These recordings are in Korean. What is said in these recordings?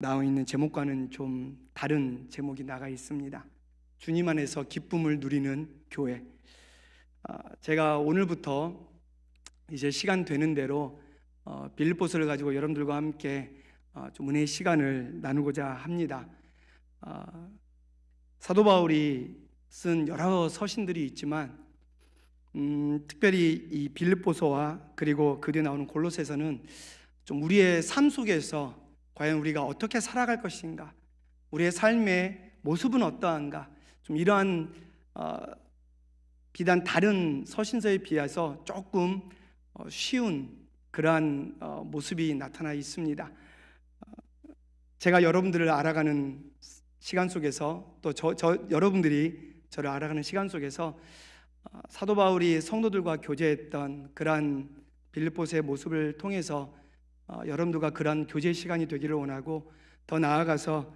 나와 있는 제목과는 좀 다른 제목이 나가 있습니다. 주님 안에서 기쁨을 누리는 교회. 제가 오늘부터 이제 시간 되는 대로 빌립보서를 가지고 여러분들과 함께 좀 은혜의 시간을 나누고자 합니다. 사도 바울이 쓴 여러 서신들이 있지만 특별히 이 빌립보서와 그리고 그 뒤에 나오는 골로새서는 좀 우리의 삶 속에서 과연 우리가 어떻게 살아갈 것인가, 우리의 삶의 모습은 어떠한가, 좀 이러한 비단 다른 서신서에 비해서 조금 쉬운 그러한 모습이 나타나 있습니다. 제가 여러분들을 알아가는 시간 속에서 또 여러분들이 저를 알아가는 시간 속에서 사도 바울이 성도들과 교제했던 그러한 빌립보서의 모습을 통해서 여러분들과 그러한 교제 시간이 되기를 원하고, 더 나아가서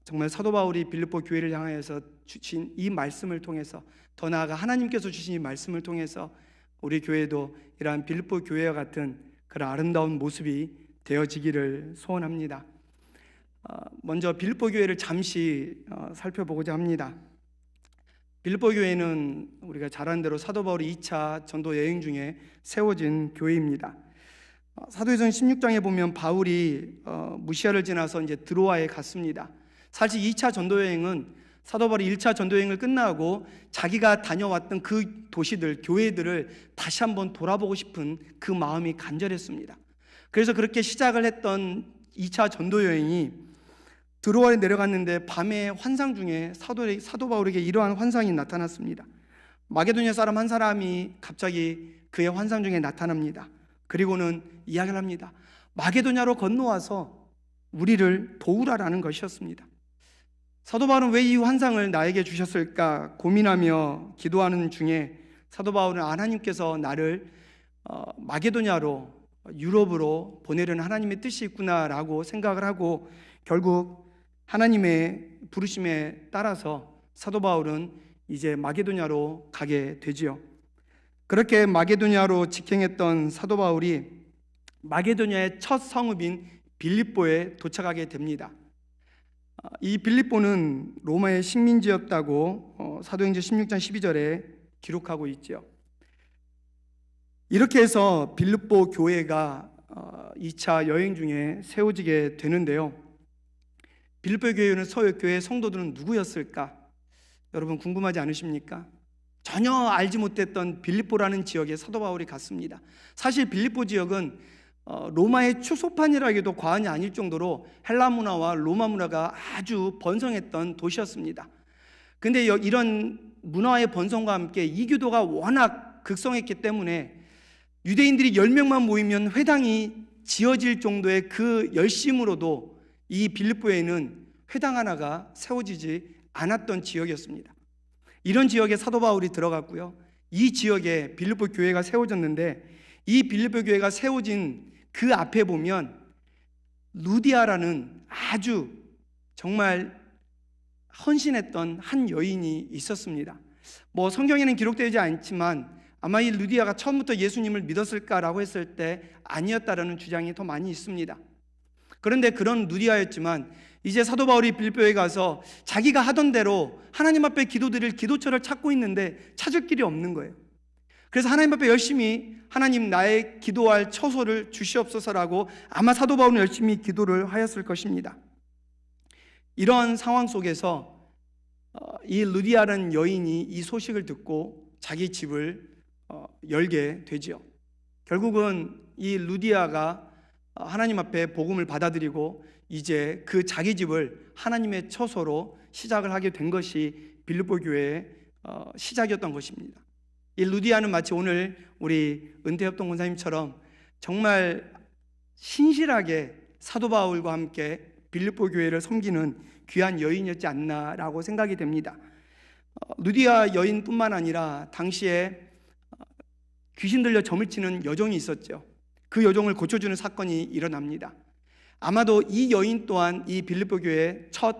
정말 사도 바울이 빌립보 교회를 향하여서 주신 이 말씀을 통해서, 더 나아가 하나님께서 주신 이 말씀을 통해서 우리 교회도 이러한 빌립보 교회와 같은 그런 아름다운 모습이 되어지기를 소원합니다. 먼저 빌립보 교회를 잠시 살펴보고자 합니다. 빌립보 교회는 우리가 잘 아는 대로 사도 바울이 2차 전도 여행 중에 세워진 교회입니다. 사도행전 16장에 보면 바울이 무시아를 지나서 이제 드로아에 갔습니다. 사실 2차 전도 여행은 사도 바울이 1차 전도 여행을 끝나고 자기가 다녀왔던 그 도시들, 교회들을 다시 한번 돌아보고 싶은 그 마음이 간절했습니다. 그래서 그렇게 시작을 했던 2차 전도 여행이 드로아에 내려갔는데 밤에 환상 중에 사도 바울에게 이러한 환상이 나타났습니다. 마게도냐 사람 한 사람이 갑자기 그의 환상 중에 나타납니다. 그리고는 이야기를 합니다. 마게도냐로 건너와서 우리를 도우라라는 것이었습니다. 사도 바울은 왜 이 환상을 나에게 주셨을까 고민하며 기도하는 중에 사도 바울은 하나님께서 나를 마게도냐로, 유럽으로 보내려는 하나님의 뜻이 있구나라고 생각을 하고, 결국 하나님의 부르심에 따라서 사도 바울은 이제 마게도냐로 가게 되지요. 그렇게 마게도냐로 직행했던 사도 바울이 마게도냐의 첫 성읍인 빌립보에 도착하게 됩니다. 이 빌립보는 로마의 식민지였다고 사도행전 16장 12절에 기록하고 있죠. 이렇게 해서 빌립보 교회가 2차 여행 중에 세워지게 되는데요. 빌립보 교회는 교회 성도들은 누구였을까? 여러분 궁금하지 않으십니까? 전혀 알지 못했던 빌립보라는 지역에 사도 바울이 갔습니다. 사실 빌립보 지역은 로마의 추소판이라 해도 과언이 아닐 정도로 헬라 문화와 로마 문화가 아주 번성했던 도시였습니다. 근데 이런 문화의 번성과 함께 이교도가 워낙 극성했기 때문에 유대인들이 10명만 모이면 회당이 지어질 정도의 그 열심으로도 이 빌립보에는 회당 하나가 세워지지 않았던 지역이었습니다. 이런 지역에 사도 바울이 들어갔고요. 이 지역에 빌립보 교회가 세워졌는데, 이 빌립보 교회가 세워진 그 앞에 보면 루디아라는 아주 정말 헌신했던 한 여인이 있었습니다. 성경에는 기록되지 않지만 아마 이 루디아가 처음부터 예수님을 믿었을까라고 했을 때 아니었다라는 주장이 더 많이 있습니다. 그런데 그런 루디아였지만 이제 사도 바울이 빌립보에 가서 자기가 하던 대로 하나님 앞에 기도드릴 기도처를 찾고 있는데 찾을 길이 없는 거예요. 그래서 하나님 앞에 열심히 하나님 나의 기도할 처소를 주시옵소서라고 아마 사도 바울은 열심히 기도를 하였을 것입니다. 이런 상황 속에서 이 루디아라는 여인이 이 소식을 듣고 자기 집을 열게 되죠. 결국은 이 루디아가 하나님 앞에 복음을 받아들이고 이제 그 자기 집을 하나님의 처소로 시작을 하게 된 것이 빌립보 교회의 시작이었던 것입니다. 이 루디아는 마치 오늘 우리 은퇴협동 권사님처럼 정말 신실하게 사도 바울과 함께 빌립보 교회를 섬기는 귀한 여인이었지 않나라고 생각이 됩니다. 루디아 여인뿐만 아니라 당시에 귀신 들려 점을 치는 여종이 있었죠. 그 여종을 고쳐주는 사건이 일어납니다. 아마도 이 여인 또한 이 빌립보 교회의 첫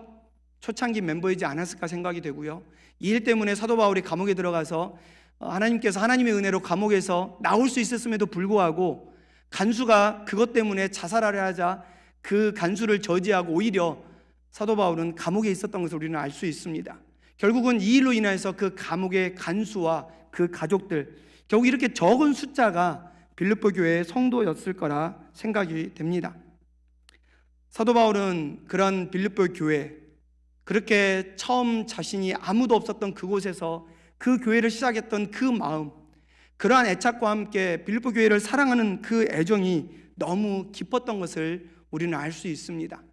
초창기 멤버이지 않았을까 생각이 되고요. 이 일 때문에 사도 바울이 감옥에 들어가서 하나님께서 하나님의 은혜로 감옥에서 나올 수 있었음에도 불구하고 간수가 그것 때문에 자살하려 하자 그 간수를 저지하고 오히려 사도 바울은 감옥에 있었던 것을 우리는 알 수 있습니다. 결국은 이 일로 인해서 그 감옥의 간수와 그 가족들, 결국 이렇게 적은 숫자가 빌립보 교회의 성도였을 거라 생각이 됩니다. 사도 바울은 그런 빌립보 교회, 그렇게 처음 자신이 아무도 없었던 그곳에서 그 교회를 시작했던 그 마음, 그러한 애착과 함께 빌립보 교회를 사랑하는 그 애정이 너무 깊었던 것을 우리는 알 수 있습니다.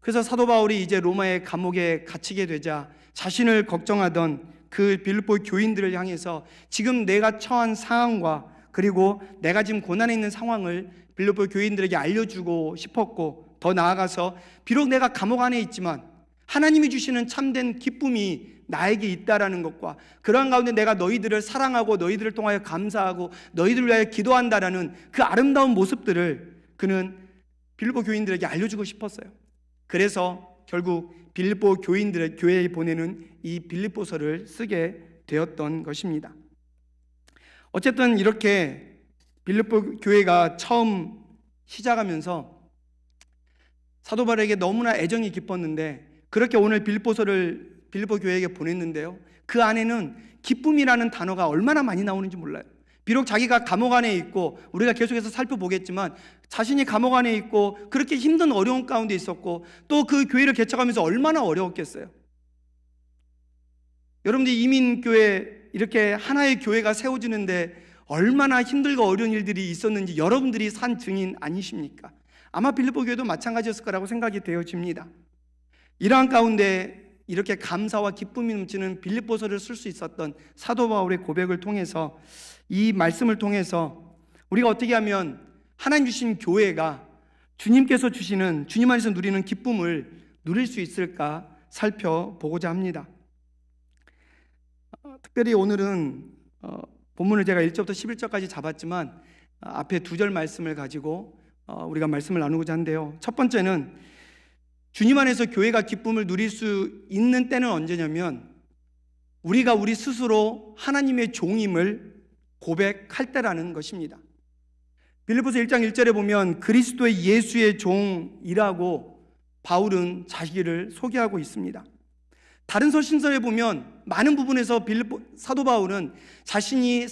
그래서 사도 바울이 이제 로마의 감옥에 갇히게 되자 자신을 걱정하던 그 빌립보 교인들을 향해서 지금 내가 처한 상황과 그리고 내가 지금 고난에 있는 상황을 빌립보 교인들에게 알려주고 싶었고, 더 나아가서 비록 내가 감옥 안에 있지만 하나님이 주시는 참된 기쁨이 나에게 있다라는 것과 그러한 가운데 내가 너희들을 사랑하고 너희들을 통하여 감사하고 너희들을 위하여 기도한다라는 그 아름다운 모습들을 그는 빌립보 교인들에게 알려주고 싶었어요. 그래서 결국 빌립보 교인들의 교회에 보내는 이 빌립보서를 쓰게 되었던 것입니다. 어쨌든 이렇게 빌립보 교회가 처음 시작하면서 사도 바울에게 너무나 애정이 깊었는데, 그렇게 오늘 빌립보서를 빌립보 교회에게 보냈는데요, 그 안에는 기쁨이라는 단어가 얼마나 많이 나오는지 몰라요. 비록 자기가 감옥 안에 있고, 우리가 계속해서 살펴보겠지만 자신이 감옥 안에 있고 그렇게 힘든 어려운 가운데 있었고, 또 그 교회를 개척하면서 얼마나 어려웠겠어요. 여러분들이 이민교회 이렇게 하나의 교회가 세워지는데 얼마나 힘들고 어려운 일들이 있었는지 여러분들이 산 증인 아니십니까? 아마 빌립보 교회도 마찬가지였을 거라고 생각이 되어집니다. 이러한 가운데 이렇게 감사와 기쁨이 넘치는 빌립보서를 쓸 수 있었던 사도 바울의 고백을 통해서, 이 말씀을 통해서 우리가 어떻게 하면 하나님 주신 교회가 주님께서 주시는, 주님 안에서 누리는 기쁨을 누릴 수 있을까 살펴보고자 합니다. 특별히 오늘은 본문을 제가 1절부터 11절까지 잡았지만 앞에 2절 말씀을 가지고 우리가 말씀을 나누고자 하는데요, 첫 번째는 주님 안에서 교회가 기쁨을 누릴 수 있는 때는 언제냐면 우리가 우리 스스로 하나님의 종임을 고백할 때라는 것입니다. 빌립보서 1장 1절에 보면 그리스도의 예수의 종이라고 바울은 자기를 소개하고 있습니다. 다른 서신서에 보면 많은 부분에서 사도 바울은 자신이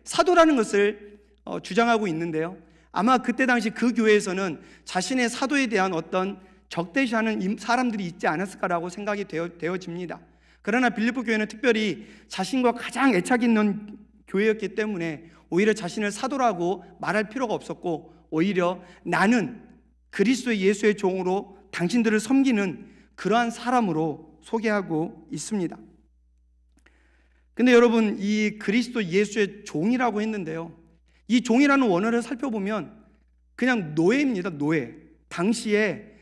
사도라는 것을 주장하고 있는데요, 아마 그때 당시 그 교회에서는 자신의 사도에 대한 어떤 적대시하는 사람들이 있지 않았을까라고 생각이 되어집니다. 그러나 빌립보 교회는 특별히 자신과 가장 애착 있는 교회였기 때문에 오히려 자신을 사도라고 말할 필요가 없었고, 오히려 나는 그리스도 예수의 종으로 당신들을 섬기는 그러한 사람으로 소개하고 있습니다. 근데 여러분, 이 그리스도 예수의 종이라고 했는데요, 이 종이라는 원어를 살펴보면 그냥 노예입니다. 노예. 당시에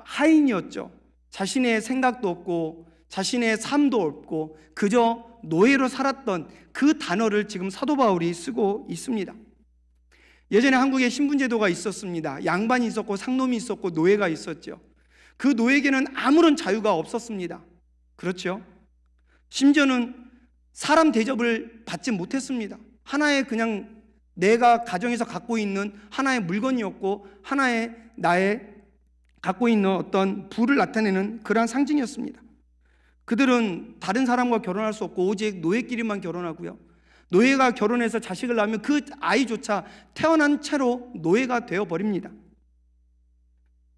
하인이었죠. 자신의 생각도 없고 자신의 삶도 없고 그저 노예로 살았던 그 단어를 지금 사도 바울이 쓰고 있습니다. 예전에 한국에 신분제도가 있었습니다. 양반이 있었고 상놈이 있었고 노예가 있었죠. 그 노예에게는 아무런 자유가 없었습니다. 그렇죠? 심지어는 사람 대접을 받지 못했습니다. 하나의 그냥 내가 가정에서 갖고 있는 하나의 물건이었고, 하나의 나의 갖고 있는 어떤 부를 나타내는 그러한 상징이었습니다. 그들은 다른 사람과 결혼할 수 없고 오직 노예끼리만 결혼하고요, 노예가 결혼해서 자식을 낳으면 그 아이조차 태어난 채로 노예가 되어버립니다.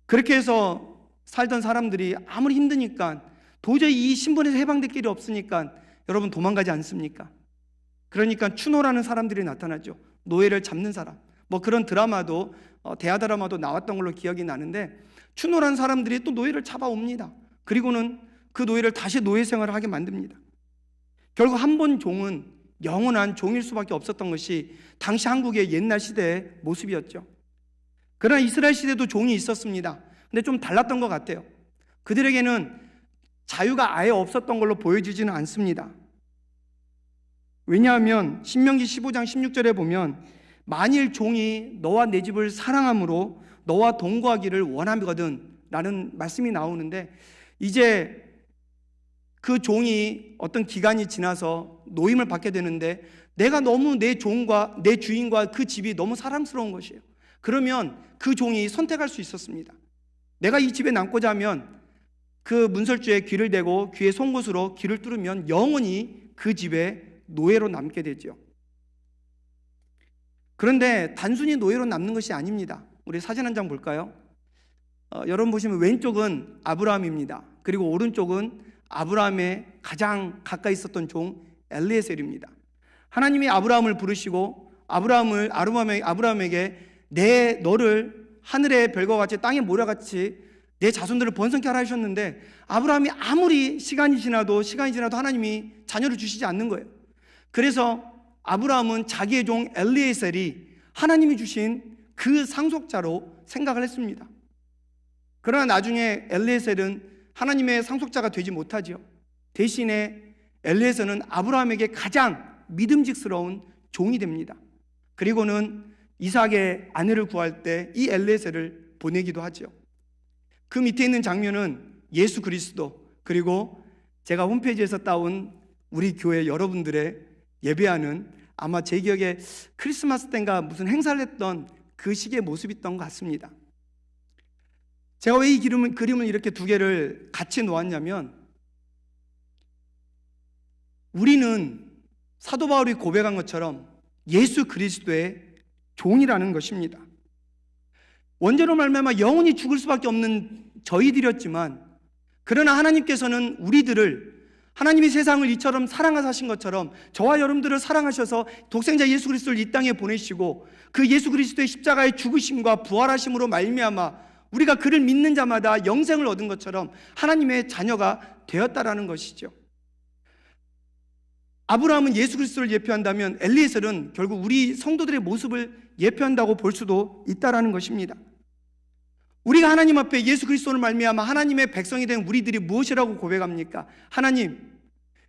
그렇게 해서 살던 사람들이 아무리 힘드니까 도저히 이 신분에서 해방될 길이 없으니까 여러분 도망가지 않습니까? 그러니까 추노라는 사람들이 나타나죠. 노예를 잡는 사람. 뭐 그런 드라마도 대하 드라마도 나왔던 걸로 기억이 나는데, 추노라는 사람들이 또 노예를 잡아옵니다. 그리고는 그 노예를 다시 노예 생활을 하게 만듭니다. 결국 한 번 종은 영원한 종일 수밖에 없었던 것이 당시 한국의 옛날 시대의 모습이었죠. 그러나 이스라엘 시대도 종이 있었습니다. 근데 좀 달랐던 것 같아요. 그들에게는 자유가 아예 없었던 걸로 보여지지는 않습니다. 왜냐하면 신명기 15장 16절에 보면 만일 종이 너와 내 집을 사랑함으로 너와 동거하기를 원하거든 라는 말씀이 나오는데, 이제 그 종이 어떤 기간이 지나서 노임을 받게 되는데 내가 너무 내 종과 내 주인과 그 집이 너무 사랑스러운 것이에요. 그러면 그 종이 선택할 수 있었습니다. 내가 이 집에 남고자 하면 그 문설주에 귀를 대고 귀에 송곳으로 귀를 뚫으면 영원히 그 집에 노예로 남게 되죠. 그런데 단순히 노예로 남는 것이 아닙니다. 우리 사진 한 장 볼까요? 여러분 보시면 왼쪽은 아브라함입니다. 그리고 오른쪽은 아브라함의 가장 가까이 있었던 종 엘리에셀입니다. 하나님이 아브라함을 부르시고 아브라함에게 너를 하늘의 별과 같이 땅의 모래같이 내 자손들을 번성케 하라 하셨는데, 아브라함이 아무리 시간이 지나도 하나님이 자녀를 주시지 않는 거예요. 그래서 아브라함은 자기의 종 엘리에셀이 하나님이 주신 그 상속자로 생각을 했습니다. 그러나 나중에 엘리에셀은 하나님의 상속자가 되지 못하지요. 대신에 엘리에셀은 아브라함에게 가장 믿음직스러운 종이 됩니다. 그리고는 이삭의 아내를 구할 때 이 엘리에셀을 보내기도 하죠. 그 밑에 있는 장면은 예수 그리스도, 그리고 제가 홈페이지에서 따온 우리 교회 여러분들의 예배하는, 아마 제 기억에 크리스마스 때인가 무슨 행사를 했던 그 시기의 모습이었던 것 같습니다. 제가 왜 이 그림을 이렇게 두 개를 같이 놓았냐면, 우리는 사도 바울이 고백한 것처럼 예수 그리스도의 종이라는 것입니다. 원죄로 말미암아 영원히 죽을 수밖에 없는 저희들이었지만, 그러나 하나님께서는 우리들을, 하나님이 세상을 이처럼 사랑하신 것처럼 저와 여러분들을 사랑하셔서 독생자 예수 그리스도를 이 땅에 보내시고, 그 예수 그리스도의 십자가의 죽으심과 부활하심으로 말미암아 우리가 그를 믿는 자마다 영생을 얻은 것처럼 하나님의 자녀가 되었다라는 것이죠. 아브라함은 예수 그리스도를 예표한다면 엘리에셀은 결국 우리 성도들의 모습을 예표한다고 볼 수도 있다라는 것입니다. 우리가 하나님 앞에 예수 그리스도를 말미암아 하나님의 백성이 된 우리들이 무엇이라고 고백합니까? 하나님,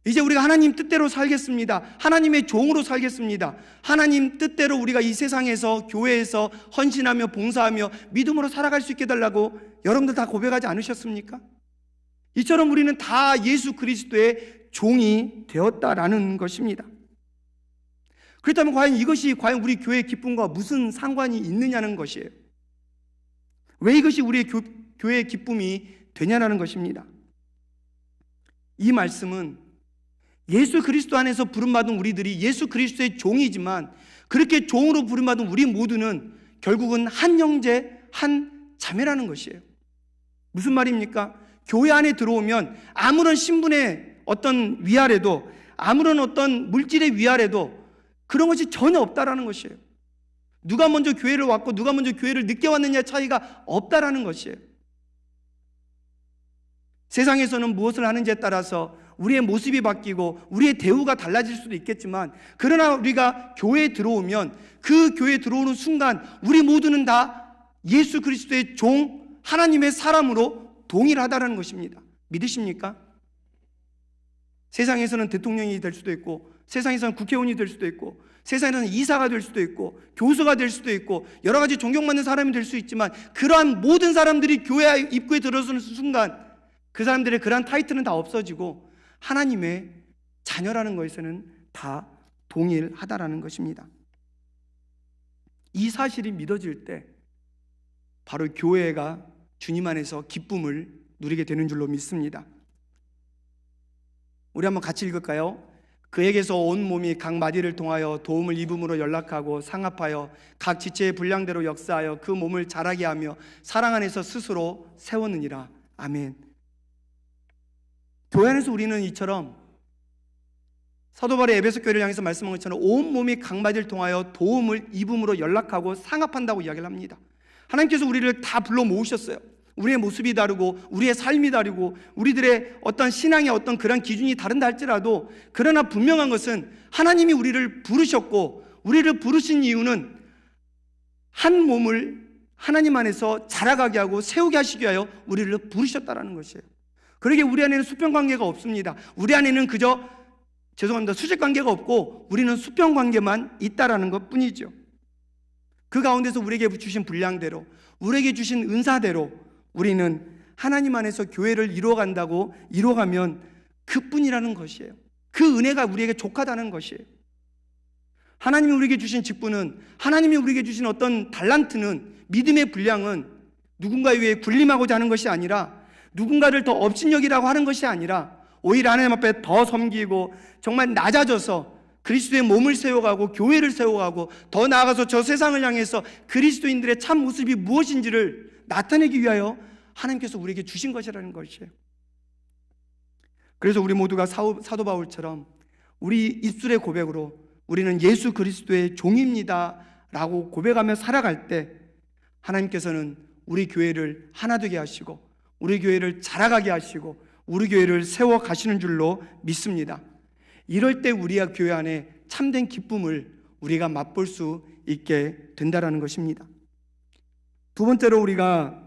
이제 우리가 하나님 뜻대로 살겠습니다. 하나님의 종으로 살겠습니다. 하나님 뜻대로 우리가 이 세상에서, 교회에서 헌신하며 봉사하며 믿음으로 살아갈 수 있게 해달라고 여러분들 다 고백하지 않으셨습니까? 이처럼 우리는 다 예수 그리스도의 종이 되었다라는 것입니다. 그렇다면 과연 우리 교회의 기쁨과 무슨 상관이 있느냐는 것이에요. 왜 이것이 우리의 교회의 기쁨이 되냐라는 것입니다. 이 말씀은 예수 그리스도 안에서 부름받은 우리들이 예수 그리스도의 종이지만, 그렇게 종으로 부름받은 우리 모두는 결국은 한 형제 한 자매라는 것이에요. 무슨 말입니까? 교회 안에 들어오면 아무런 신분의 어떤 위아래도, 아무런 어떤 물질의 위아래도 그런 것이 전혀 없다라는 것이에요. 누가 먼저 교회를 왔고 누가 먼저 교회를 늦게 왔느냐의 차이가 없다라는 것이에요. 세상에서는 무엇을 하는지에 따라서 우리의 모습이 바뀌고 우리의 대우가 달라질 수도 있겠지만, 그러나 우리가 교회에 들어오면 그 교회에 들어오는 순간 우리 모두는 다 예수 그리스도의 종, 하나님의 사람으로 동일하다는 것입니다. 믿으십니까? 세상에서는 대통령이 될 수도 있고, 세상에서는 국회의원이 될 수도 있고, 세상에서는 이사가 될 수도 있고, 교수가 될 수도 있고, 여러 가지 존경받는 사람이 될 수 있지만, 그러한 모든 사람들이 교회 입구에 들어서는 순간 그 사람들의 그러한 타이틀은 다 없어지고 하나님의 자녀라는 것에는 다 동일하다라는 것입니다. 이 사실이 믿어질 때 바로 교회가 주님 안에서 기쁨을 누리게 되는 줄로 믿습니다. 우리 한번 같이 읽을까요? 그에게서 온 몸이 각 마디를 통하여 도움을 입음으로 연락하고 상합하여 각 지체의 분량대로 역사하여 그 몸을 자라게 하며 사랑 안에서 스스로 세웠느니라. 아멘. 교회 안에서 우리는 이처럼 사도 바울이 에베소 교회를 향해서 말씀한 것처럼 온 몸이 각 마디를 통하여 도움을 입음으로 연락하고 상합한다고 이야기를 합니다. 하나님께서 우리를 다 불러 모으셨어요. 우리의 모습이 다르고 우리의 삶이 다르고 우리들의 어떤 신앙의 어떤 그런 기준이 다른다 할지라도, 그러나 분명한 것은 하나님이 우리를 부르셨고, 우리를 부르신 이유는 한 몸을 하나님 안에서 자라가게 하고 세우게 하시기 위하여 우리를 부르셨다라는 것이에요. 그러기에 우리 안에는 수평관계가 없습니다. 우리 안에는 그저 수직관계가 없고 우리는 수평관계만 있다라는 것 뿐이죠. 그 가운데서 우리에게 주신 분량대로, 우리에게 주신 은사대로 우리는 하나님 안에서 교회를 이루어가면 그뿐이라는 것이에요. 그 은혜가 우리에게 족하다는 것이에요. 하나님이 우리에게 주신 직분은, 하나님이 우리에게 주신 어떤 달란트는, 믿음의 분량은 누군가에 의해 군림하고자 하는 것이 아니라, 누군가를 더 업신여기라고 하는 것이 아니라, 오히려 하나님 앞에 더 섬기고 정말 낮아져서 그리스도의 몸을 세워가고 교회를 세워가고 더 나아가서 저 세상을 향해서 그리스도인들의 참 모습이 무엇인지를 나타내기 위하여 하나님께서 우리에게 주신 것이라는 것이에요. 그래서 우리 모두가 사도 바울처럼 우리 입술의 고백으로 우리는 예수 그리스도의 종입니다 라고 고백하며 살아갈 때, 하나님께서는 우리 교회를 하나 되게 하시고 우리 교회를 자라가게 하시고 우리 교회를 세워 가시는 줄로 믿습니다. 이럴 때 우리가 교회 안에 참된 기쁨을 우리가 맛볼 수 있게 된다라는 것입니다. 두 번째로 우리가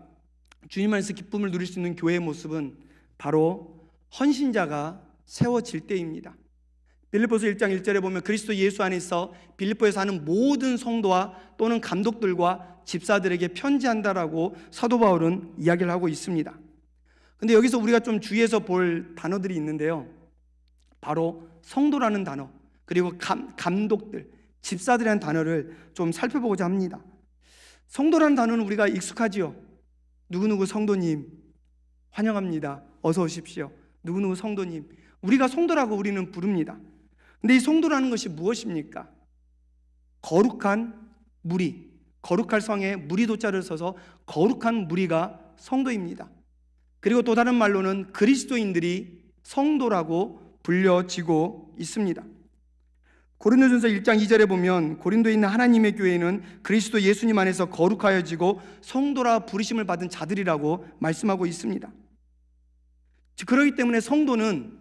주님 안에서 기쁨을 누릴 수 있는 교회의 모습은 바로 헌신자가 세워질 때입니다. 빌립보서 1장 1절에 보면 그리스도 예수 안에서 빌립보에 사는 모든 성도와 또는 감독들과 집사들에게 편지한다라고 사도 바울은 이야기를 하고 있습니다. 근데 여기서 우리가 좀 주의해서 볼 단어들이 있는데요, 바로 성도라는 단어, 그리고 감독들, 집사들이라는 단어를 좀 살펴보고자 합니다. 성도라는 단어는 우리가 익숙하지요. 누구누구 성도님 환영합니다, 어서 오십시오. 누구누구 성도님, 우리가 성도라고 우리는 부릅니다. 근데 이 성도라는 것이 무엇입니까? 거룩한 무리, 거룩할 성에 무리도자를 써서 거룩한 무리가 성도입니다. 그리고 또 다른 말로는 그리스도인들이 성도라고 불려지고 있습니다. 고린도전서 1장 2절에 보면 고린도에 있는 하나님의 교회는 그리스도 예수님 안에서 거룩하여지고 성도라 부르심을 받은 자들이라고 말씀하고 있습니다. 그렇기 때문에 성도는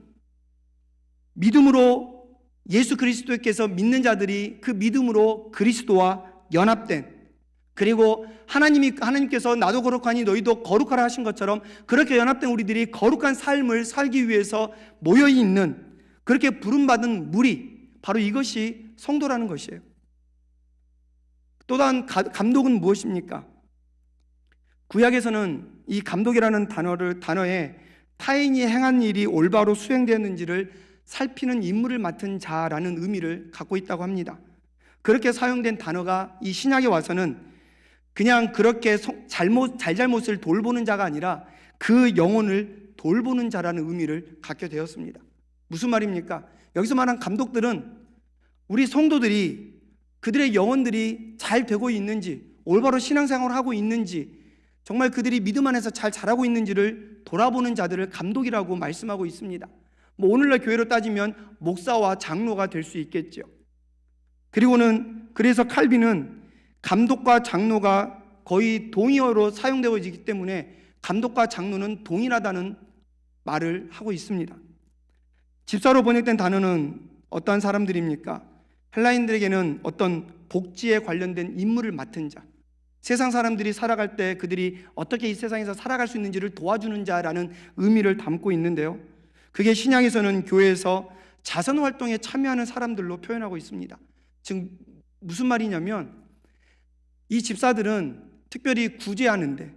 믿음으로 예수 그리스도께서 믿는 자들이 그 믿음으로 그리스도와 연합된, 그리고 하나님께서 나도 거룩하니 너희도 거룩하라 하신 것처럼 그렇게 연합된 우리들이 거룩한 삶을 살기 위해서 모여 있는, 그렇게 부름받은 무리, 바로 이것이 성도라는 것이에요. 또 다른 감독은 무엇입니까? 구약에서는 이 감독이라는 단어에 타인이 행한 일이 올바로 수행되었는지를 살피는 임무를 맡은 자라는 의미를 갖고 있다고 합니다. 그렇게 사용된 단어가 이 신약에 와서는 그냥 그렇게 잘잘못을 돌보는 자가 아니라 그 영혼을 돌보는 자라는 의미를 갖게 되었습니다. 무슨 말입니까? 여기서 말한 감독들은 우리 성도들이 그들의 영혼들이 잘 되고 있는지, 올바로 신앙생활을 하고 있는지, 정말 그들이 믿음 안에서 잘 자라고 있는지를 돌아보는 자들을 감독이라고 말씀하고 있습니다. 오늘날 교회로 따지면 목사와 장로가 될 수 있겠죠. 그래서 칼빈은 감독과 장로가 거의 동의어로 사용되어지기 때문에 감독과 장로는 동일하다는 말을 하고 있습니다. 집사로 번역된 단어는 어떠한 사람들입니까? 헬라인들에게는 어떤 복지에 관련된 임무를 맡은 자, 세상 사람들이 살아갈 때 그들이 어떻게 이 세상에서 살아갈 수 있는지를 도와주는 자라는 의미를 담고 있는데요, 그게 신약에서는 교회에서 자선활동에 참여하는 사람들로 표현하고 있습니다. 즉 무슨 말이냐면, 이 집사들은 특별히 구제하는데,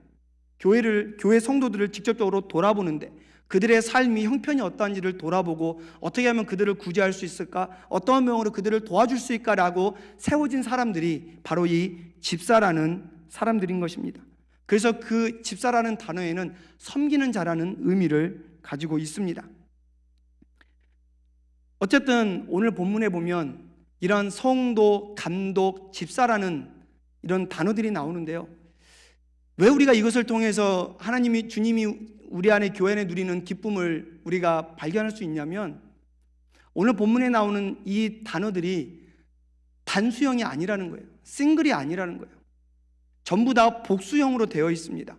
교회 성도들을 직접적으로 돌아보는데, 그들의 삶이 형편이 어떠한지를 돌아보고 어떻게 하면 그들을 구제할 수 있을까, 어떠한 명으로 그들을 도와줄 수 있을까라고 세워진 사람들이 바로 이 집사라는 사람들인 것입니다. 그래서 그 집사라는 단어에는 섬기는 자라는 의미를 가지고 있습니다. 어쨌든 오늘 본문에 보면 이런 성도, 감독, 집사라는 이런 단어들이 나오는데요, 왜 우리가 이것을 통해서 주님이 우리 안에 교회 안에 누리는 기쁨을 우리가 발견할 수 있냐면, 오늘 본문에 나오는 이 단어들이 단수형이 아니라는 거예요. 싱글이 아니라는 거예요. 전부 다 복수형으로 되어 있습니다.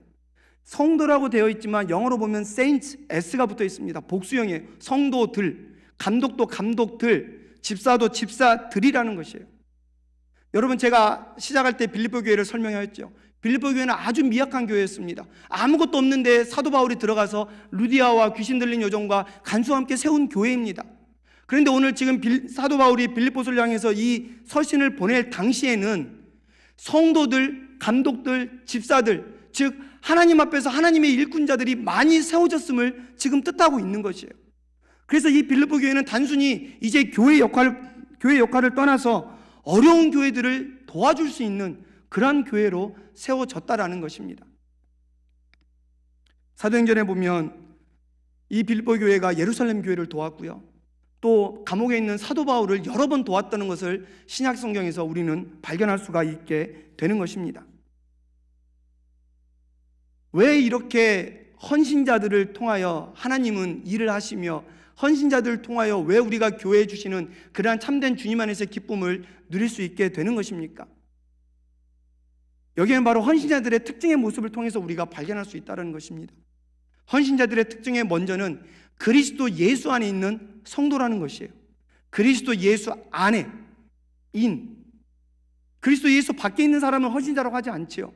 성도라고 되어 있지만 영어로 보면 saints, s가 붙어 있습니다. 복수형이에요. 성도들, 감독도 감독들, 집사도 집사들이라는 것이에요. 여러분, 제가 시작할 때 빌립보 교회를 설명했죠. 빌립보 교회는 아주 미약한 교회였습니다. 아무것도 없는데 사도 바울이 들어가서 루디아와 귀신 들린 여종과 간수와 함께 세운 교회입니다. 그런데 오늘 지금 사도 바울이 빌립보서를 향해서 이 서신을 보낼 당시에는 성도들, 감독들, 집사들, 즉 하나님 앞에서 하나님의 일꾼자들이 많이 세워졌음을 지금 뜻하고 있는 것이에요. 그래서 이 빌립보 교회는 단순히 이제 교회 역할을 떠나서 어려운 교회들을 도와줄 수 있는 그러한 교회로 세워졌다라는 것입니다. 사도행전에 보면 이 빌보 교회가 예루살렘 교회를 도왔고요, 또 감옥에 있는 사도 바울을 여러 번 도왔다는 것을 신약 성경에서 우리는 발견할 수가 있게 되는 것입니다. 왜 이렇게 헌신자들을 통하여 하나님은 일을 하시며, 헌신자들을 통하여 왜 우리가 교회에 주시는 그러한 참된 주님 안에서의 기쁨을 누릴 수 있게 되는 것입니까? 여기는 바로 헌신자들의 특징의 모습을 통해서 우리가 발견할 수 있다는 것입니다. 헌신자들의 특징의 먼저는 그리스도 예수 안에 있는 성도라는 것이에요. 그리스도 예수 안에 그리스도 예수 밖에 있는 사람은 헌신자라고 하지 않지요.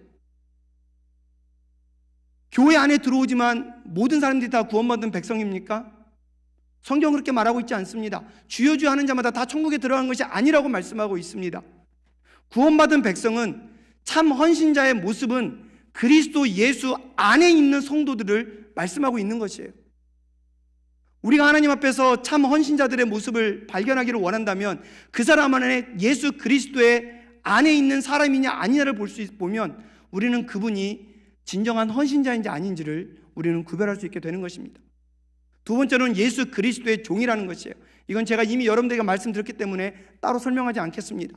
교회 안에 들어오지만 모든 사람들이 다 구원받은 백성입니까? 성경은 그렇게 말하고 있지 않습니다. 주여 주여 하는 자마다 다 천국에 들어간 것이 아니라고 말씀하고 있습니다. 구원받은 백성은, 참 헌신자의 모습은 그리스도 예수 안에 있는 성도들을 말씀하고 있는 것이에요. 우리가 하나님 앞에서 참 헌신자들의 모습을 발견하기를 원한다면 그 사람 안에 예수 그리스도의 안에 있는 사람이냐 아니냐를 보면 우리는 그분이 진정한 헌신자인지 아닌지를 우리는 구별할 수 있게 되는 것입니다. 두 번째로는 예수 그리스도의 종이라는 것이에요. 이건 제가 이미 여러분들에게 말씀드렸기 때문에 따로 설명하지 않겠습니다.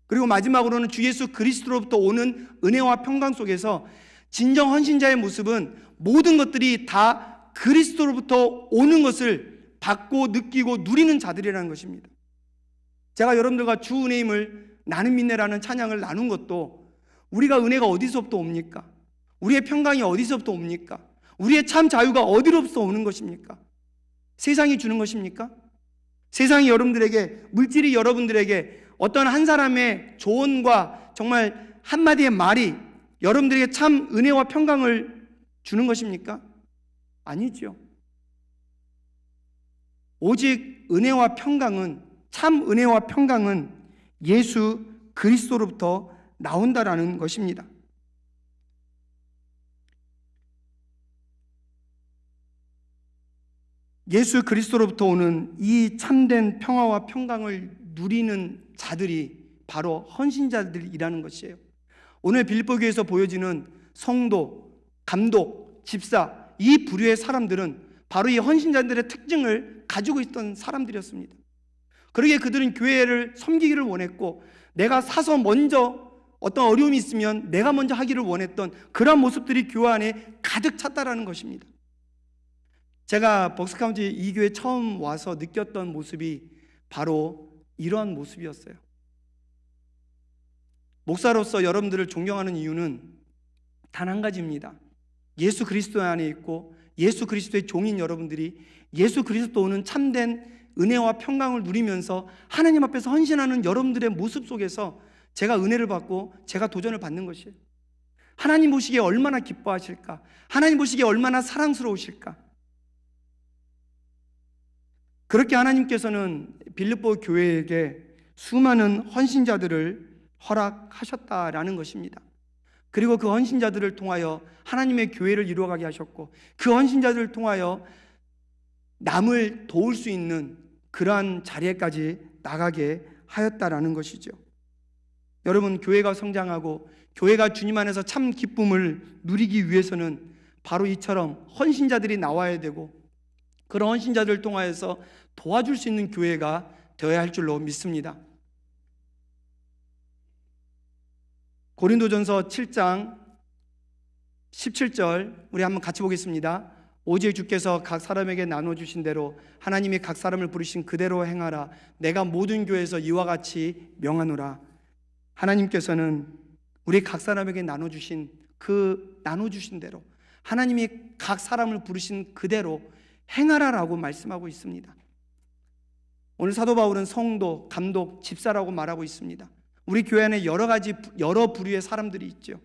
그리고 마지막으로는 주 예수 그리스도로부터 오는 은혜와 평강 속에서 진정 헌신자의 모습은 모든 것들이 다 그리스도로부터 오는 것을 받고 느끼고 누리는 자들이라는 것입니다. 제가 여러분들과 주 은혜임을 나는 믿네라는 찬양을 나눈 것도 우리가 은혜가 어디서부터 옵니까? 우리의 평강이 어디서부터 옵니까? 우리의 참 자유가 어디로부터 오는 것입니까? 세상이 주는 것입니까? 세상이 여러분들에게, 물질이 여러분들에게 어떤 한 사람의 조언과 정말 한마디의 말이 여러분들에게 참 은혜와 평강을 주는 것입니까? 아니죠. 오직 은혜와 평강은, 참 은혜와 평강은 예수 그리스도로부터 나온다라는 것입니다. 예수 그리스도로부터 오는 이 참된 평화와 평강을 누리는 자들이 바로 헌신자들이라는 것이에요. 오늘 빌립보 교회에서 보여지는 성도, 감독, 집사, 이 부류의 사람들은 바로 이 헌신자들의 특징을 가지고 있던 사람들이었습니다. 그러기에 그들은 교회를 섬기기를 원했고, 내가 사서 먼저 어떤 어려움이 있으면 내가 먼저 하기를 원했던 그런 모습들이 교회 안에 가득 찼다라는 것입니다. 제가 벅스카운티 이 교회 처음 와서 느꼈던 모습이 바로 이러한 모습이었어요. 목사로서 여러분들을 존경하는 이유는 단 한 가지입니다. 예수 그리스도 안에 있고 예수 그리스도의 종인 여러분들이 예수 그리스도 오는 참된 은혜와 평강을 누리면서 하나님 앞에서 헌신하는 여러분들의 모습 속에서 제가 은혜를 받고 제가 도전을 받는 것이에요. 하나님 보시기에 얼마나 기뻐하실까? 하나님 보시기에 얼마나 사랑스러우실까? 그렇게 하나님께서는 빌립보 교회에게 수많은 헌신자들을 허락하셨다라는 것입니다. 그리고 그 헌신자들을 통하여 하나님의 교회를 이루어가게 하셨고, 그 헌신자들을 통하여 남을 도울 수 있는 그러한 자리에까지 나가게 하였다라는 것이죠. 여러분, 교회가 성장하고 교회가 주님 안에서 참 기쁨을 누리기 위해서는 바로 이처럼 헌신자들이 나와야 되고, 그런 헌신자들을 통하여서 도와줄 수 있는 교회가 되어야 할 줄로 믿습니다. 고린도전서 7장 17절 우리 한번 같이 보겠습니다. 오직 주께서 각 사람에게 나눠주신 대로 하나님이 각 사람을 부르신 그대로 행하라. 내가 모든 교회에서 이와 같이 명하노라. 하나님께서는 우리 각 사람에게 나눠주신 대로, 하나님이 각 사람을 부르신 그대로 행하라라고 말씀하고 있습니다. 오늘 사도 바울은 성도, 감독, 집사라고 말하고 있습니다. 우리 교회 안에 여러 부류의 사람들이 있죠.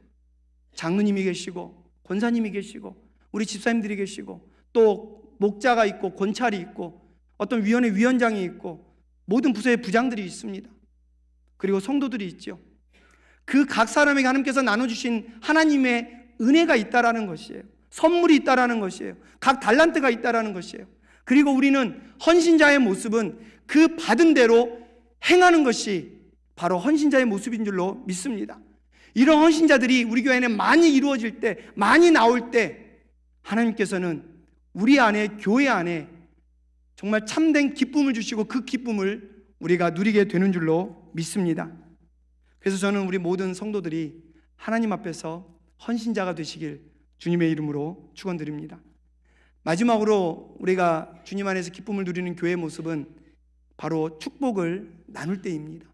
장로님이 계시고, 권사님이 계시고, 우리 집사님들이 계시고, 또 목자가 있고, 권찰이 있고, 어떤 위원회 위원장이 있고, 모든 부서의 부장들이 있습니다. 그리고 성도들이 있죠. 그 각 사람에게 하나님께서 나눠주신 하나님의 은혜가 있다라는 것이에요. 선물이 있다라는 것이에요. 각 달란트가 있다라는 것이에요. 그리고 우리는 헌신자의 모습은 그 받은 대로 행하는 것이 바로 헌신자의 모습인 줄로 믿습니다. 이런 헌신자들이 우리 교회는 많이 이루어질 때, 많이 나올 때 하나님께서는 우리 안에, 교회 안에 정말 참된 기쁨을 주시고 그 기쁨을 우리가 누리게 되는 줄로 믿습니다. 그래서 저는 우리 모든 성도들이 하나님 앞에서 헌신자가 되시길 주님의 이름으로 축원드립니다. 마지막으로 우리가 주님 안에서 기쁨을 누리는 교회의 모습은 바로 축복을 나눌 때입니다.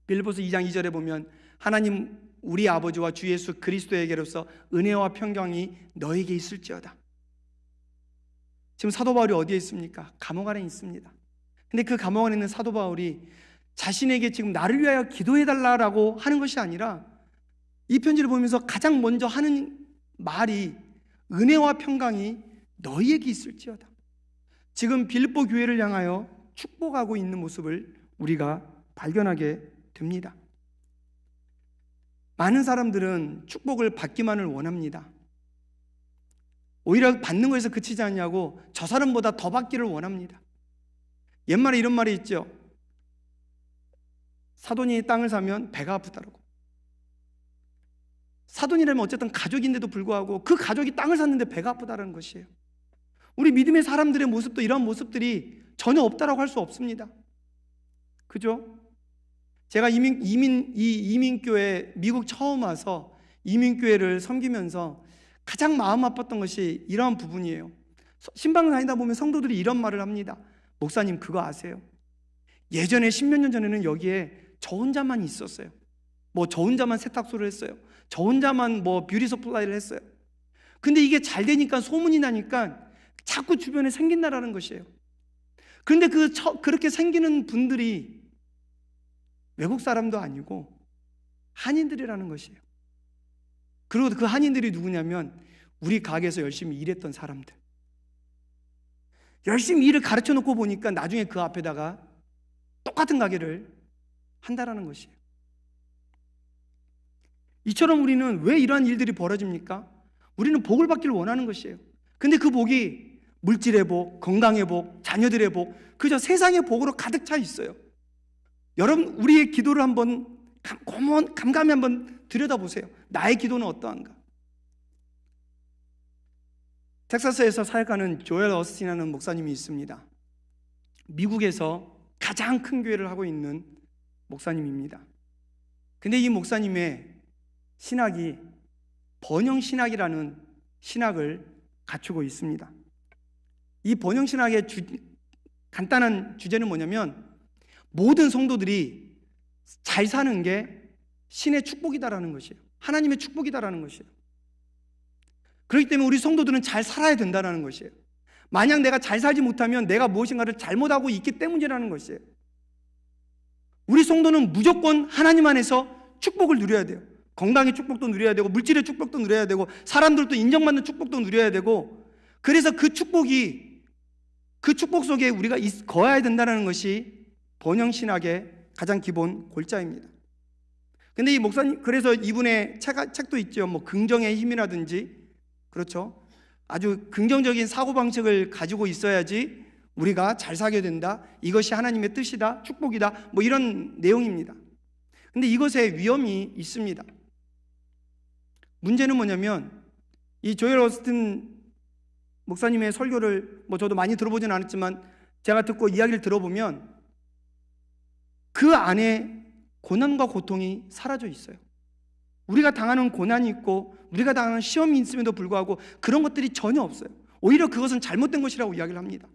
빌립보서 2장 2절에 보면 하나님 우리 아버지와 주 예수 그리스도에게로서 은혜와 평강이 너에게 있을지어다. 지금 사도 바울이 어디에 있습니까? 감옥 안에 있습니다. 근데 그 감옥 안에 있는 사도 바울이 자신에게 지금 나를 위하여 기도해달라고 하는 것이 아니라 이 편지를 보면서 가장 먼저 하는 말이 은혜와 평강이 너희에게 있을지어다. 지금 빌립보 교회를 향하여 축복하고 있는 모습을 우리가 발견하게 됩니다. 많은 사람들은 축복을 받기만을 원합니다. 오히려 받는 것에서 그치지 않냐고 저 사람보다 더 받기를 원합니다. 옛말에 이런 말이 있죠. 사돈이 땅을 사면 배가 아프다라고. 사돈이라면 어쨌든 가족인데도 불구하고 그 가족이 땅을 샀는데 배가 아프다는 것이에요. 우리 믿음의 사람들의 모습도 이런 모습들이 전혀 없다라고 할 수 없습니다. 그죠? 제가 이민교회 미국 처음 와서 이민교회를 섬기면서 가장 마음 아팠던 것이 이러한 부분이에요. 신방 다니다 보면 성도들이 이런 말을 합니다. 목사님 그거 아세요? 예전에 10몇 년 전에는 여기에 저 혼자만 있었어요. 뭐 저 혼자만 세탁소를 했어요. 저 혼자만 뭐 뷰티 서플라이를 했어요. 근데 이게 잘 되니까 소문이 나니까 자꾸 주변에 생긴다라는 것이에요. 그런데 그렇게 생기는 분들이 외국 사람도 아니고 한인들이라는 것이에요. 그리고 그 한인들이 누구냐면 우리 가게에서 열심히 일했던 사람들. 열심히 일을 가르쳐 놓고 보니까 나중에 그 앞에다가 똑같은 가게를 한다라는 것이에요. 이처럼 우리는 왜 이러한 일들이 벌어집니까? 우리는 복을 받기를 원하는 것이에요. 근데 그 복이 물질의 복, 건강의 복, 자녀들의 복, 그저 세상의 복으로 가득 차 있어요. 여러분 우리의 기도를 한번 감감히 한번 들여다보세요. 나의 기도는 어떠한가? 텍사스에서 사역하는 조엘 어스틴이라는 목사님이 있습니다. 미국에서 가장 큰 교회를 하고 있는 목사님입니다. 근데 이 목사님의 신학이 번영신학이라는 신학을 갖추고 있습니다. 이 번영신학의 간단한 주제는 뭐냐면 모든 성도들이 잘 사는 게 신의 축복이다라는 것이에요. 하나님의 축복이다라는 것이에요. 그렇기 때문에 우리 성도들은 잘 살아야 된다는 것이에요. 만약 내가 잘 살지 못하면 내가 무엇인가를 잘못하고 있기 때문이라는 것이에요. 우리 성도는 무조건 하나님 안에서 축복을 누려야 돼요. 건강의 축복도 누려야 되고 물질의 축복도 누려야 되고 사람들도 인정받는 축복도 누려야 되고, 그래서 그 축복 속에 우리가 거해야 된다는 것이 번영신학의 가장 기본 골자입니다. 근데 이 목사님, 그래서 이분의 책도 있죠. 뭐 긍정의 힘이라든지, 그렇죠, 아주 긍정적인 사고방식을 가지고 있어야지 우리가 잘 살게 된다, 이것이 하나님의 뜻이다, 축복이다, 뭐 이런 내용입니다. 근데 이것에 위험이 있습니다. 문제는 뭐냐면 이 조엘 어스틴 목사님의 설교를 뭐 저도 많이 들어보진 않았지만 제가 듣고 이야기를 들어보면 그 안에 고난과 고통이 사라져 있어요. 우리가 당하는 고난이 있고 우리가 당하는 시험이 있음에도 불구하고 그런 것들이 전혀 없어요. 오히려 그것은 잘못된 것이라고 이야기를 합니다.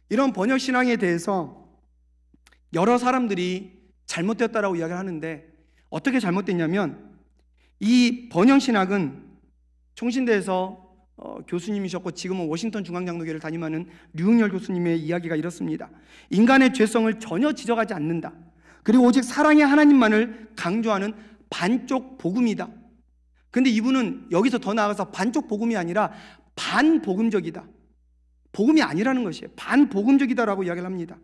이런 번역신앙에 대해서 여러 사람들이 잘못되었다라고 이야기를 하는데, 어떻게 잘못됐냐면 이 번역신학은 총신대에서 교수님이셨고 지금은 워싱턴 중앙장로교회를 담임하는 류응열 교수님의 이야기가 이렇습니다. 인간의 죄성을 전혀 지적하지 않는다. 그리고 오직 사랑의 하나님만을 강조하는 반쪽 복음이다. 근데 이분은 여기서 더 나아가서 반쪽 복음이 아니라 반복음적이다, 복음이 아니라는 것이에요. 반복음적이다라고 이야기를 합니다.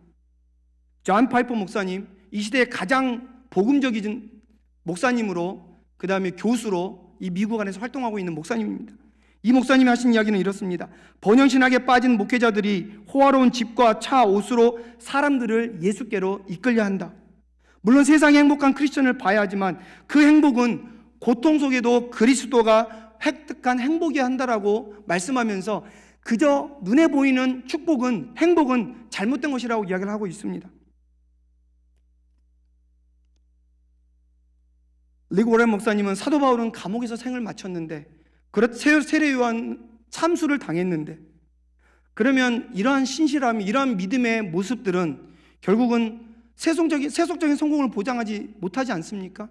존 파이퍼 목사님, 이 시대의 가장 복음적인 목사님으로, 그 다음에 교수로 이 미국 안에서 활동하고 있는 목사님입니다. 이 목사님이 하신 이야기는 이렇습니다. 번영신학에 빠진 목회자들이 호화로운 집과 차, 옷으로 사람들을 예수께로 이끌려 한다. 물론 세상에 행복한 크리스천을 봐야 하지만 그 행복은 고통 속에도 그리스도가 획득한 행복이어야 한다라고 말씀하면서 그저 눈에 보이는 축복은, 행복은 잘못된 것이라고 이야기를 하고 있습니다. 리그 오렌 목사님은 사도 바울은 감옥에서 생을 마쳤는데, 세례 요한 참수를 당했는데, 그러면 이러한 신실함, 이러한 믿음의 모습들은 결국은 세속적인 성공을 보장하지 못하지 않습니까?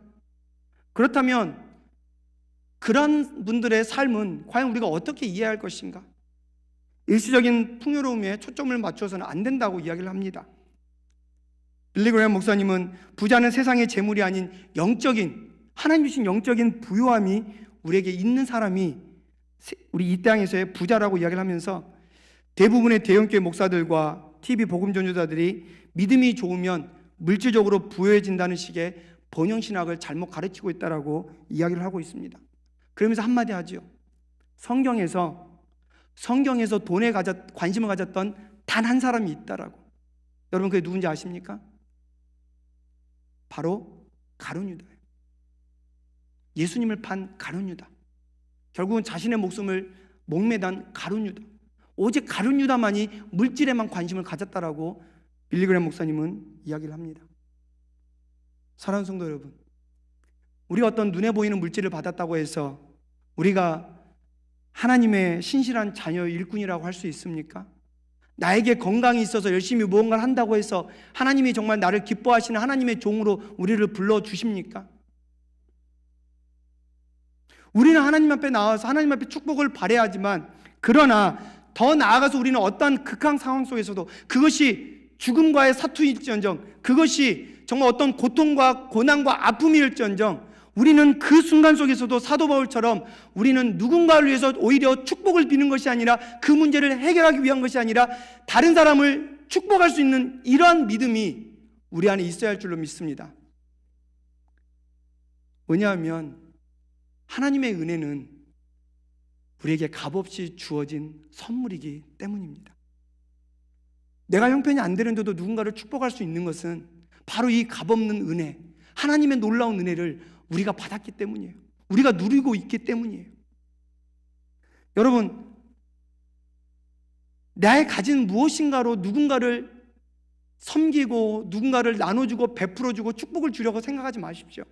그렇다면 그런 분들의 삶은 과연 우리가 어떻게 이해할 것인가? 일시적인 풍요로움에 초점을 맞춰서는 안 된다고 이야기를 합니다. 빌리 그레이엄 목사님은 부자는 세상의 재물이 아닌 영적인, 하나님 주신 영적인 부요함이 우리에게 있는 사람이 우리 이 땅에서의 부자라고 이야기를 하면서 대부분의 대형교회 목사들과 TV 복음 전도자들이 믿음이 좋으면 물질적으로 부유해진다는 식의 번영신학을 잘못 가르치고 있다라고 이야기를 하고 있습니다. 그러면서 한마디 하죠. 성경에서 돈에 관심을 가졌던 단 한 사람이 있다라고. 여러분 그게 누군지 아십니까? 바로 가룟유다예요. 예수님을 판 가룟유다. 결국은 자신의 목숨을 목매단 가룟유다. 오직 가룟유다만이 물질에만 관심을 가졌다라고 빌리 그레이엄 목사님은 이야기를 합니다. 사랑하는 성도 여러분, 우리가 어떤 눈에 보이는 물질을 받았다고 해서 우리가 하나님의 신실한 자녀 일꾼이라고 할 수 있습니까? 나에게 건강이 있어서 열심히 무언가를 한다고 해서 하나님이 정말 나를 기뻐하시는 하나님의 종으로 우리를 불러주십니까? 우리는 하나님 앞에 나와서 하나님 앞에 축복을 바라야지만, 그러나 더 나아가서 우리는 어떠한 극한 상황 속에서도 그것이 죽음과의 사투일지언정, 그것이 정말 어떤 고통과 고난과 아픔일지언정, 우리는 그 순간 속에서도 사도 바울처럼 우리는 누군가를 위해서 오히려 축복을 비는 것이 아니라, 그 문제를 해결하기 위한 것이 아니라 다른 사람을 축복할 수 있는 이러한 믿음이 우리 안에 있어야 할 줄로 믿습니다. 왜냐하면 하나님의 은혜는 우리에게 값없이 주어진 선물이기 때문입니다. 내가 형편이 안 되는데도 누군가를 축복할 수 있는 것은 바로 이 값없는 은혜, 하나님의 놀라운 은혜를 우리가 받았기 때문이에요. 우리가 누리고 있기 때문이에요. 여러분, 나의 가진 무엇인가로 누군가를 섬기고 누군가를 나눠주고 베풀어주고 축복을 주려고 생각하지 마십시오.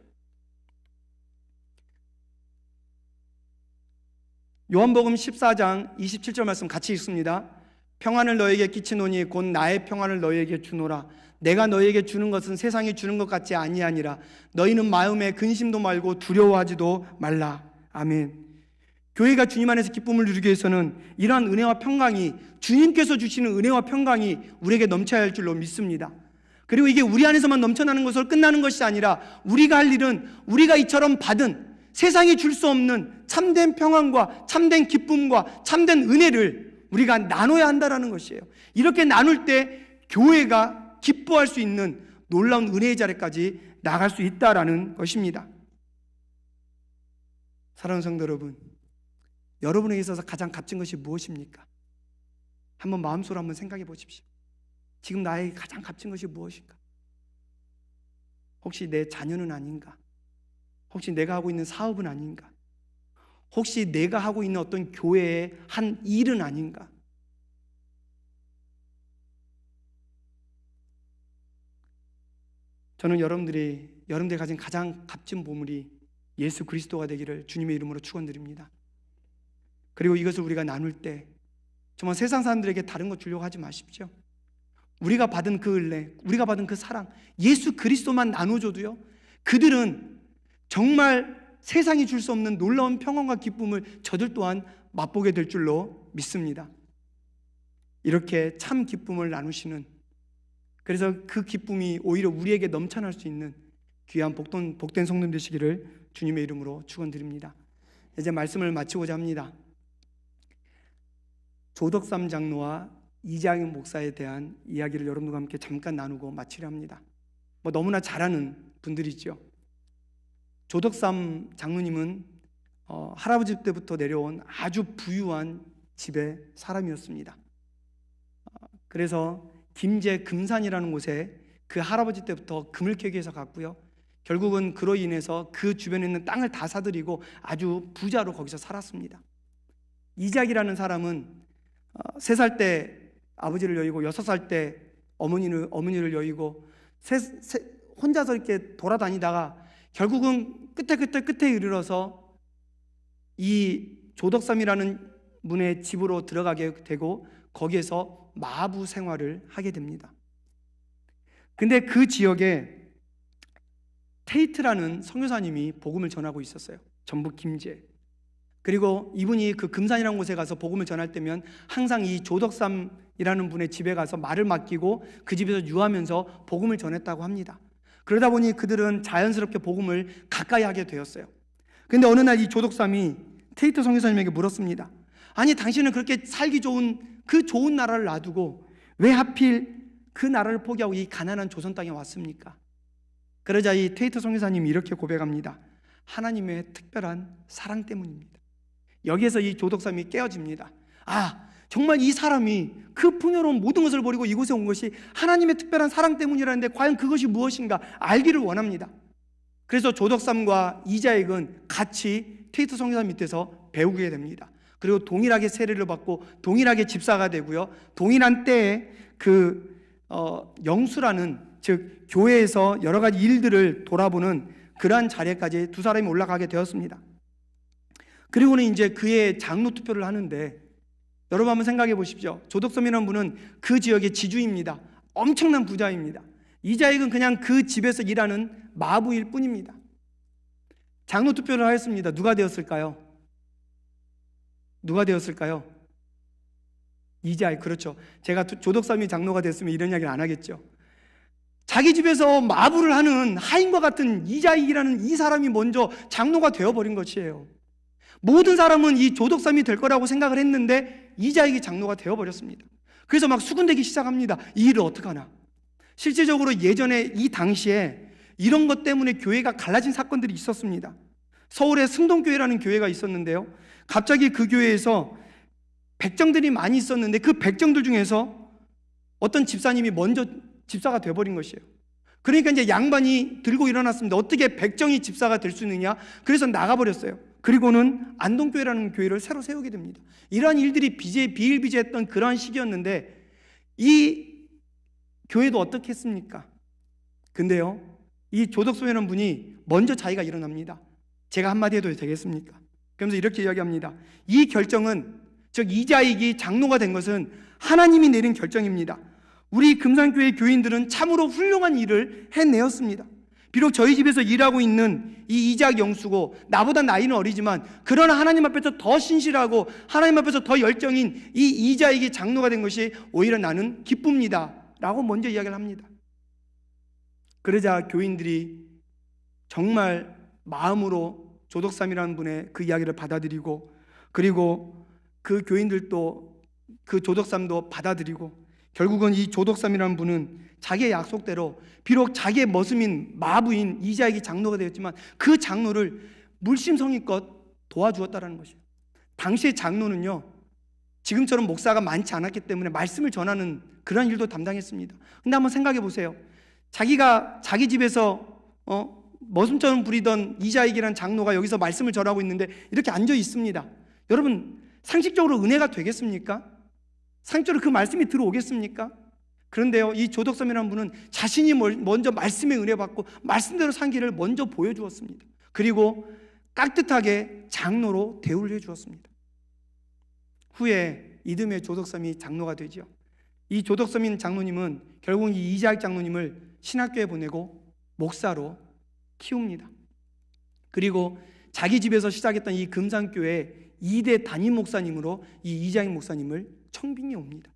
요한복음 14장 27절 말씀 같이 읽습니다. 평안을 너에게 끼치노니 곧 나의 평안을 너에게 주노라. 내가 너에게 주는 것은 세상이 주는 것 같지 아니하니라. 너희는 마음에 근심도 말고 두려워하지도 말라. 아멘. 교회가 주님 안에서 기쁨을 누리기 위해서는 이러한 은혜와 평강이, 주님께서 주시는 은혜와 평강이 우리에게 넘쳐야 할 줄로 믿습니다. 그리고 이게 우리 안에서만 넘쳐나는 것으로 끝나는 것이 아니라 우리가 할 일은 우리가 이처럼 받은 세상이 줄 수 없는 참된 평안과 참된 기쁨과 참된 은혜를 우리가 나눠야 한다는 것이에요. 이렇게 나눌 때 교회가 기뻐할 수 있는 놀라운 은혜의 자리까지 나갈 수 있다는 것입니다. 사랑하는 성도 여러분, 여러분에게 있어서 가장 값진 것이 무엇입니까? 한번 마음속으로 한번 생각해 보십시오. 지금 나에게 가장 값진 것이 무엇인가? 혹시 내 자녀는 아닌가? 혹시 내가 하고 있는 사업은 아닌가? 혹시 내가 하고 있는 어떤 교회의 한 일은 아닌가? 저는 여러분들이 가진 가장 값진 보물이 예수 그리스도가 되기를 주님의 이름으로 축원드립니다. 그리고 이것을 우리가 나눌 때 정말 세상 사람들에게 다른 것 주려고 하지 마십시오. 우리가 받은 그 은혜, 우리가 받은 그 사랑, 예수 그리스도만 나눠줘도요, 그들은 정말 세상이 줄 수 없는 놀라운 평안과 기쁨을 저들 또한 맛보게 될 줄로 믿습니다. 이렇게 참 기쁨을 나누시는, 그래서 그 기쁨이 오히려 우리에게 넘쳐날 수 있는 귀한 복된 성도님 되시기를 주님의 이름으로 축원드립니다. 이제 말씀을 마치고자 합니다. 조덕삼 장로와 이장현 목사에 대한 이야기를 여러분들과 함께 잠깐 나누고 마치려 합니다. 너무나 잘 아는 분들이죠. 조덕삼 장로님은 할아버지 때부터 내려온 아주 부유한 집의 사람이었습니다. 그래서 김제 금산이라는 곳에 그 할아버지 때부터 금을 캐기 위해서 갔고요. 결국은 그로 인해서 그 주변에 있는 땅을 다 사들이고 아주 부자로 거기서 살았습니다. 이삭이라는 사람은 3살 때 아버지를 여의고 6살 때 어머니를 여의고 혼자서 이렇게 돌아다니다가 결국은 끝에 이르러서 이 조덕삼이라는 분의 집으로 들어가게 되고 거기에서 마부 생활을 하게 됩니다. 근데 그 지역에 테이트라는 선교사님이 복음을 전하고 있었어요. 전북 김제. 그리고 이분이 그 금산이라는 곳에 가서 복음을 전할 때면 항상 이 조덕삼이라는 분의 집에 가서 말을 맡기고 그 집에서 유하면서 복음을 전했다고 합니다. 그러다 보니 그들은 자연스럽게 복음을 가까이 하게 되었어요. 근데 어느 날 이 조덕삼이 테이트 선교사님에게 물었습니다. 아니, 당신은 그렇게 살기 좋은 그 좋은 나라를 놔두고 왜 하필 그 나라를 포기하고 이 가난한 조선 땅에 왔습니까? 그러자 이 테이트 선교사님이 이렇게 고백합니다. 하나님의 특별한 사랑 때문입니다. 여기에서 이 조덕삼이 깨어집니다. 아, 정말 이 사람이 그 풍요로운 모든 것을 버리고 이곳에 온 것이 하나님의 특별한 사랑 때문이라는데 과연 그것이 무엇인가 알기를 원합니다. 그래서 조덕삼과 이자익은 같이 테이트 선교사 밑에서 배우게 됩니다. 그리고 동일하게 세례를 받고 동일하게 집사가 되고요. 동일한 때에 영수라는, 즉 교회에서 여러 가지 일들을 돌아보는 그러한 자리까지 두 사람이 올라가게 되었습니다. 그리고는 이제 그의 장로 투표를 하는데, 여러분 한번 생각해 보십시오. 조덕삼이라는 분은 그 지역의 지주입니다. 엄청난 부자입니다. 이자익은 그냥 그 집에서 일하는 마부일 뿐입니다. 장로 투표를 하였습니다. 누가 되었을까요? 이자익. 그렇죠. 제가 조덕삼이 장로가 됐으면 이런 이야기를 안 하겠죠. 자기 집에서 마부를 하는 하인과 같은 이자익이라는 이 사람이 먼저 장로가 되어버린 것이에요. 모든 사람은 이 조덕삼이 될 거라고 생각을 했는데 이자익이 장로가 되어버렸습니다. 그래서 막 수군대기 시작합니다. 이 일을 어떡하나. 실제적으로 예전에 이 당시에 이런 것 때문에 교회가 갈라진 사건들이 있었습니다. 서울에 승동교회라는 교회가 있었는데요, 갑자기 그 교회에서 백정들이 많이 있었는데 그 백정들 중에서 어떤 집사님이 먼저 집사가 되어버린 것이에요. 그러니까 이제 양반이 들고 일어났습니다. 어떻게 백정이 집사가 될 수 있느냐. 그래서 나가버렸어요. 그리고는 안동교회라는 교회를 새로 세우게 됩니다. 이러한 일들이 비일비재했던 그러한 시기였는데 이 교회도 어떻게 했습니까? 근데요, 이 조덕삼이라는 분이 먼저 자기가 일어납니다. 제가 한마디 해도 되겠습니까? 그러면서 이렇게 이야기합니다. 이 결정은, 즉 이자익이 장로가 된 것은 하나님이 내린 결정입니다. 우리 금산교회 교인들은 참으로 훌륭한 일을 해내었습니다. 비록 저희 집에서 일하고 있는 이 이자익 영수고 나보다 나이는 어리지만 그러나 하나님 앞에서 더 신실하고 하나님 앞에서 더 열정인 이 이자익이 장로가 된 것이 오히려 나는 기쁩니다 라고 먼저 이야기를 합니다. 그러자 교인들이 정말 마음으로 조덕삼이라는 분의 그 이야기를 받아들이고, 그리고 그 교인들도 그 조덕삼도 받아들이고, 결국은 이 조덕삼이라는 분은 자기의 약속대로 비록 자기의 머슴인 마부인 이자익이 장로가 되었지만 그 장로를 물심성의껏 도와주었다는 것이에요. 당시의 장로는요, 지금처럼 목사가 많지 않았기 때문에 말씀을 전하는 그런 일도 담당했습니다. 근데 한번 생각해 보세요. 자기가 자기 집에서 머슴처럼 부리던 이자익이라는 장로가 여기서 말씀을 전하고 있는데 이렇게 앉아 있습니다. 여러분, 상식적으로 은혜가 되겠습니까? 상식적으로 그 말씀이 들어오겠습니까? 그런데요, 이 조덕삼이라는 분은 자신이 먼저 말씀의 은혜 받고 말씀대로 산 길을 먼저 보여주었습니다. 그리고 깍듯하게 장로로 대우를 해주었습니다. 후에 이듬해 조덕삼이 장로가 되죠. 이 조덕삼인 장로님은 결국 이 이자익 장로님을 신학교에 보내고 목사로 키웁니다. 그리고 자기 집에서 시작했던 이 금산교회 2대 담임 목사님으로 이 이자익 목사님을 청빙해 옵니다.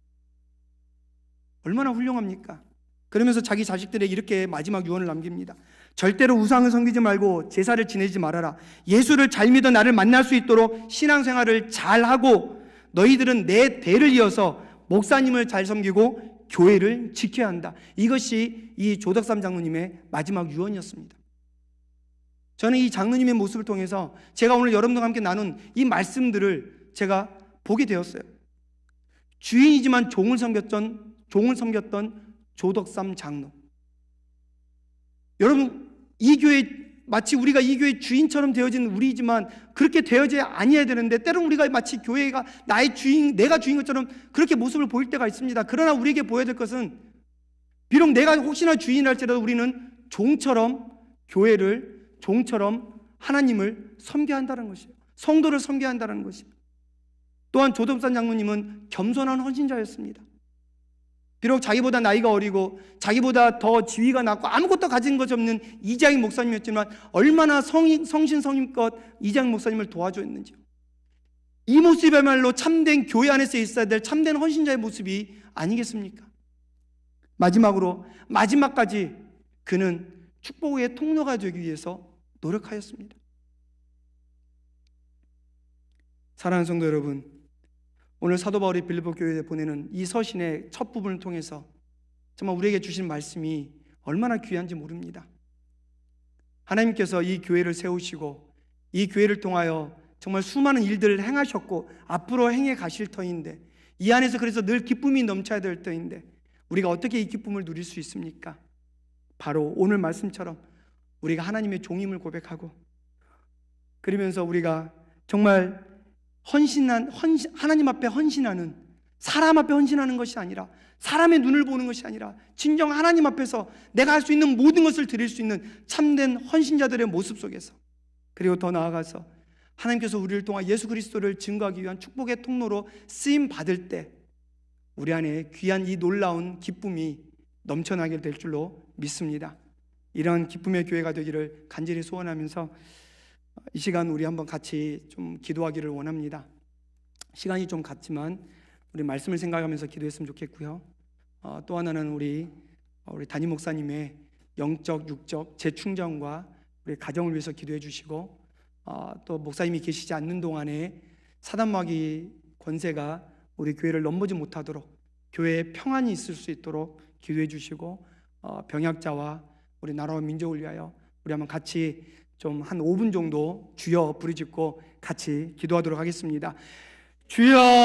얼마나 훌륭합니까? 그러면서 자기 자식들에게 이렇게 마지막 유언을 남깁니다. 절대로 우상을 섬기지 말고 제사를 지내지 말아라. 예수를 잘 믿어 나를 만날 수 있도록 신앙생활을 잘하고 너희들은 내 대를 이어서 목사님을 잘 섬기고 교회를 지켜야 한다. 이것이 이 조덕삼 장로님의 마지막 유언이었습니다. 저는 이 장로님의 모습을 통해서 제가 오늘 여러분들과 함께 나눈 이 말씀들을 제가 보게 되었어요. 주인이지만 종을 섬겼던 조덕삼 장로, 여러분, 이 교회 마치 우리가 이 교회 주인처럼 되어진 우리지만 그렇게 되어져야 아니어야 되는데, 때로는 우리가 마치 교회가 나의 주인, 내가 주인 것처럼 그렇게 모습을 보일 때가 있습니다. 그러나 우리에게 보여야 될 것은, 비록 내가 혹시나 주인할지라도 우리는 종처럼 교회를, 종처럼 하나님을 섬겨야 한다는 것이에요. 성도를 섬겨야 한다는 것이에요. 또한 조동산 장로님은 겸손한 헌신자였습니다. 비록 자기보다 나이가 어리고 자기보다 더 지위가 낮고 아무것도 가진 것이 없는 이장희 목사님이었지만 얼마나 성신성의껏 이장희 목사님을 도와줬는지요. 이 모습이야말로 참된 교회 안에서 있어야 될 참된 헌신자의 모습이 아니겠습니까? 마지막으로, 마지막까지 그는 축복의 통로가 되기 위해서 노력하였습니다. 사랑하는 성도 여러분, 오늘 사도 바울이 빌립보 교회에 보내는 이 서신의 첫 부분을 통해서 정말 우리에게 주신 말씀이 얼마나 귀한지 모릅니다. 하나님께서 이 교회를 세우시고 이 교회를 통하여 정말 수많은 일들을 행하셨고 앞으로 행해 가실 터인데, 이 안에서 그래서 늘 기쁨이 넘쳐야 될 터인데 우리가 어떻게 이 기쁨을 누릴 수 있습니까? 바로 오늘 말씀처럼 우리가 하나님의 종임을 고백하고, 그러면서 우리가 정말 하나님 앞에 헌신하는, 사람 앞에 헌신하는 것이 아니라, 사람의 눈을 보는 것이 아니라 진정 하나님 앞에서 내가 할 수 있는 모든 것을 드릴 수 있는 참된 헌신자들의 모습 속에서, 그리고 더 나아가서 하나님께서 우리를 통해 예수 그리스도를 증거하기 위한 축복의 통로로 쓰임 받을 때 우리 안에 귀한 이 놀라운 기쁨이 넘쳐나게 될 줄로 믿습니다. 이런 기쁨의 교회가 되기를 간절히 소원하면서 이 시간 우리 한번 같이 좀 기도하기를 원합니다. 시간이 좀 갔지만 우리 말씀을 생각하면서 기도했으면 좋겠고요. 또 하나는 우리 담임 목사님의 영적, 육적 재충전과 우리 가정을 위해서 기도해 주시고, 또 목사님이 계시지 않는 동안에 사단마귀 권세가 우리 교회를 넘보지 못하도록 교회에 평안이 있을 수 있도록 기도해 주시고, 병약자와 우리 나라와 민족을 위하여 우리 한번 같이 좀 한 5분 정도 주여 부르짖고 같이 기도하도록 하겠습니다. 주여.